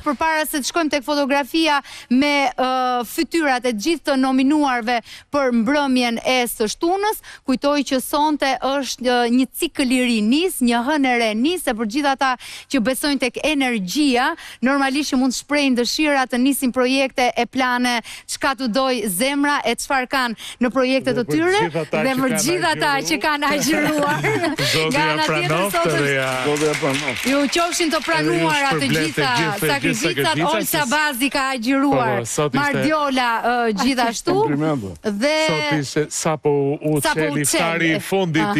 përpara se të shkojmë tek fotografia me fytyrat e gjithë të nominuarve për mbrëmjen e së shtunës, kujtoj që sonte është një cikël i ri nis, një hënë e re nis, e për gjithë ata që besojnë tek energjia, normalisht që mund të shprehin dëshira të nisin projekte e plane, çka të doj zemra e çfarë kanë në projektet të tyre dhe për gjithë ata që kanë agjëruar. Ju qofshin të pranuara të gjitha sakrificat, Olsa Bazi ka agjëruar, Mardiola gjithashtu. Dhe sot ishte sapo u çeli iftari i fundit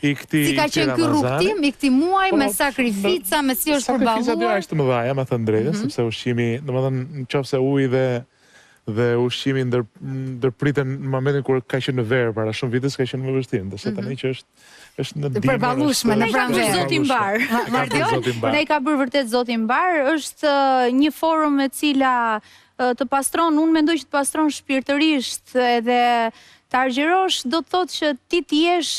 i këtij. Si ka qenë ky rrugtim i këtij muaj me sakrifica, me si është përballuar. Sakrificat është të mëdha, me thënë drejtën, sepse ushqimi, domethënë nëse uji dhe ushqimi ndërpriten në momentin kur ka qenë në verë para shumë vitesh, ka qenë më vështirë, ndërsa tani që është në dimër. Përballueshme në pranverë. Zoti Mbar. Ne ka bërë vërtet Zoti Mbar, është një forum e cila të pastron, unë mendoj që të pastron shpirtërisht edhe të argjerosh, do të thotë që ti t'jesh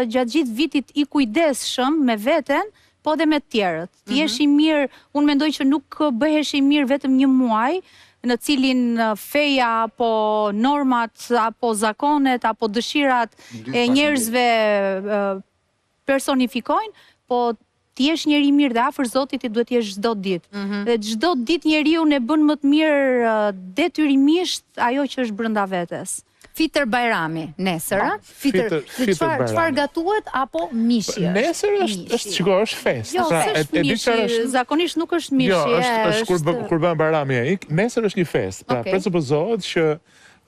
gjatë gjithë vitit i kujdesshëm me veten, po dhe me të tjerët. T'jesh i mirë, unë mendoj që nuk bëhesh i mirë vetëm një muaj, në cilin feja, apo normat, apo zakonet, apo dëshirat e njerëzve personifikojnë, po t'jesh njeri mirë dhe afër Zotit i duhet t'jesh çdo ditë. Dhe çdo ditë njeriu ne bën më të mirë detyrimisht ajo që është brenda vetes. Fitër Bajrami, nesër, çfarë gatuhet apo mishje? Nesër është fest. Jo, s'është mishje, zakonisht nuk është mishje. Jo, është kur bën Bajrami ai, nesër është një fest. Pra presupozohet që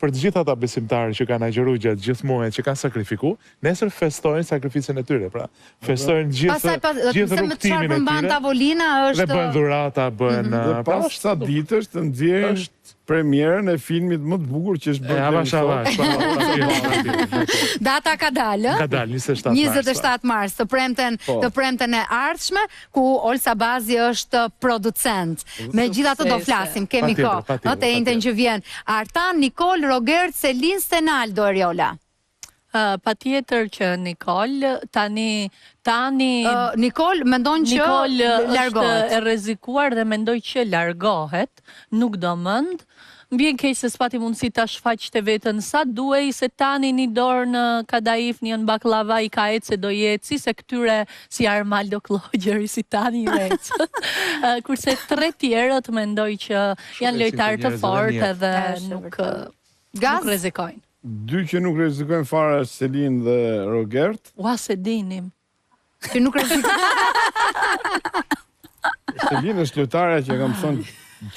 për të gjithë ata besimtarë që kanë agjëruar gjatë gjithë muajit, që kanë sakrifikuar, nesër festojnë sakrificën e tyre, pra. Festojnë gjithë rrugtimin e tyre. Mban tavolina është. Dhe bën dhurata, bën. Pas sa ditësh të nxjerrin premierën e filmit më të bukur që është bërë. Data ka dalë. Ka dalë 27 mars, të premten e ardhshme, ku Olsa Bazi është producent. Megjithatë do flasim, kemi kohë. Të njëjtën që vjen Artan, Nikol, Rogert, Selin, Stenaldo, Eriola. Patjetër që Nikol, tani Nikol mendon që largohet. Është e rrezikuar dhe mendoj që largohet, nuk do mend. Mbien keq se s'pati mundësi ta shfaqte veten sa duhej, se tani një dorë në kadaif, një në baklava i ka ecë se do jeci, se këtyre si Armaldo Klogjeri, si tani i ecë. Kurse 3 tjerët mendoj që janë lojtarë të fortë edhe nuk rrezikojnë. 2 që nuk rrezikojnë fare, Selin dhe Rogert. Ua, se dinim. Që nuk rrezikojnë. Selin është lojtarja që kam thënë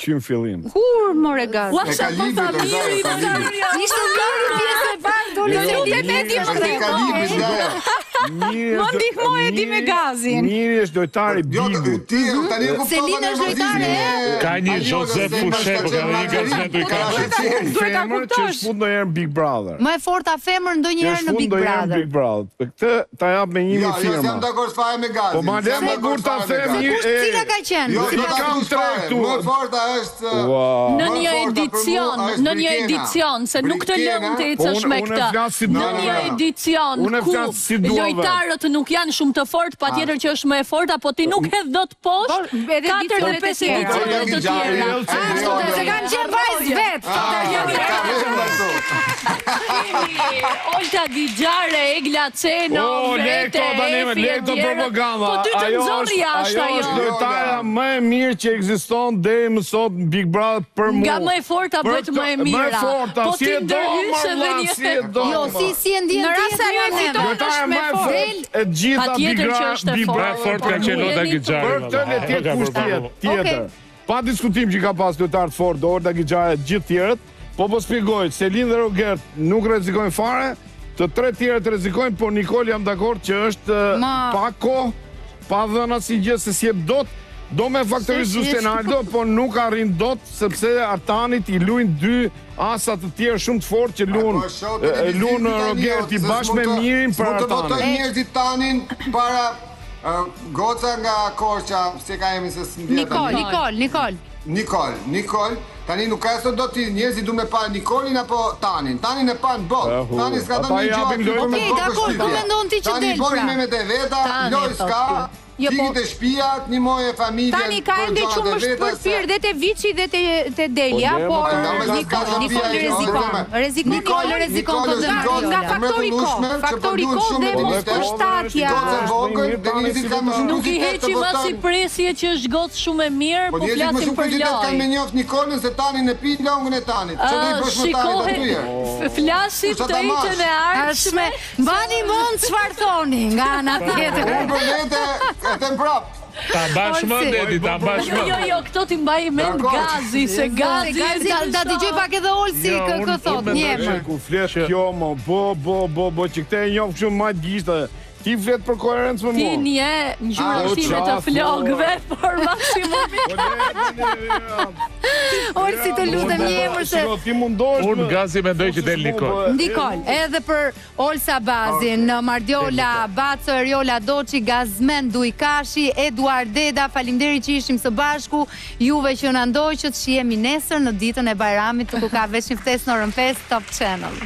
qymë fillim. Kur more gaz? Ua, sa po famiri, ishte mirë pjesë e parë, doli më ndihmoj e di me gazin. Miri është lojtari Bingut. Selina është lojtare. Ka një Josef Fushe, po ka një gazmetu i kashit. Femër që shfut ndonjëherë në Big Brother. Më e forta femër ndonjëherë në Big Brother. Këtë ta jap me 1.000 firma. Jam dakord fare me gazin. Po ma le më kur ta them një. Cila ka qenë? I kam 3 këtu. Më forta është në një edicion, se nuk të lëmë të ecësh me këtë. Në një edicion ku lojtarët nuk janë shumë të fortë, patjetër që është më e fortë, apo ti nuk hedh dot poshtë 4 dhe 5 edicione të tjera. Se kanë qenë vajzë vetë. Olta Digjare, Egla Ceno, vete, po ty të nëzori jashtë ajo. Ajo është lojtarja më e mirë që ekziston deri më sot në Big Brother për mua. Nga më e forta bëhet më e mira. Më e forta, po si e do, Jo, si e ndjen ti? Në rast se ajo fiton është më fortë. E gjitha Big Brother fort ka qenë Olta Digjare. Për këtë le të jetë kusht tjetër. Pa diskutim që ka pas lojtar të fortë, Olta Digjare, gjithë tjerët, po shpjegoj, Selin dhe Rogert nuk rrezikojnë fare, të 3 tjerët rrezikojnë, por Nikol jam dakord që është pa kohë, pa dhëna si gjë se si jep dot. Do me faktorizu Stenaldo, po nuk arrin dot, sepse Artanit i luajn 2 asat të tjerë shumë të fortë që luan Rogerti bashkë me Mirin për Artanin. Nuk të votoj njerëzit Tanin para goca nga Korça, se ka emrin se s'ndjetë. Nikol. Tani nuk ka sot do të njerëzit du me pa Nikolin apo Tanin. Tanin e pa në botë. Tanin s'ka do një gjatë. Okej, dakor, po mendon ti që del pra. Tani boni me te veta, loj s'ka. Fikit e shpijat, një moj e familjen. Tani ka ende që më shpërfir dhe te Vici dhe te Delia, por Nikol rezikon nga faktori ko dhe mos përshtatja. Nuk i heqi mas i presje që është gotë shumë e mirë, po flasim për loj. Kanë me njoft Nikolën se Tanin e pi longën e Tanit. Shikohet, flasim të itën e ardhshme. Mbani mund çfarë thoni nga ana tjetër. Unë për vete e them prap. Ta mbash mend Edi, ta mbash mend. Jo, këto ti mbaj mend Gazi, se Gazi ta dëgjoj pak edhe Olsi kë thot, një emër. Ku flet kjo mo, bo që këte e njoh shumë më gjishtë. Ti flet për koherencë me mua. Ti një ngjyra time të flokëve, por maksimumi. Olsi të lutem një emër se ti mundohesh. Unë Gazi mendoj që del Nikol. Nikol, edhe për Olsa Bazin, Mardiola Baco, Eriola Doçi, Gazmen Dujkashi, Eduard Deda, faleminderit që ishim së bashku. Juve që na ndoqët, shihemi nesër në ditën e Bajramit, ku ka veç një ftesë në orën 5 Top Channel.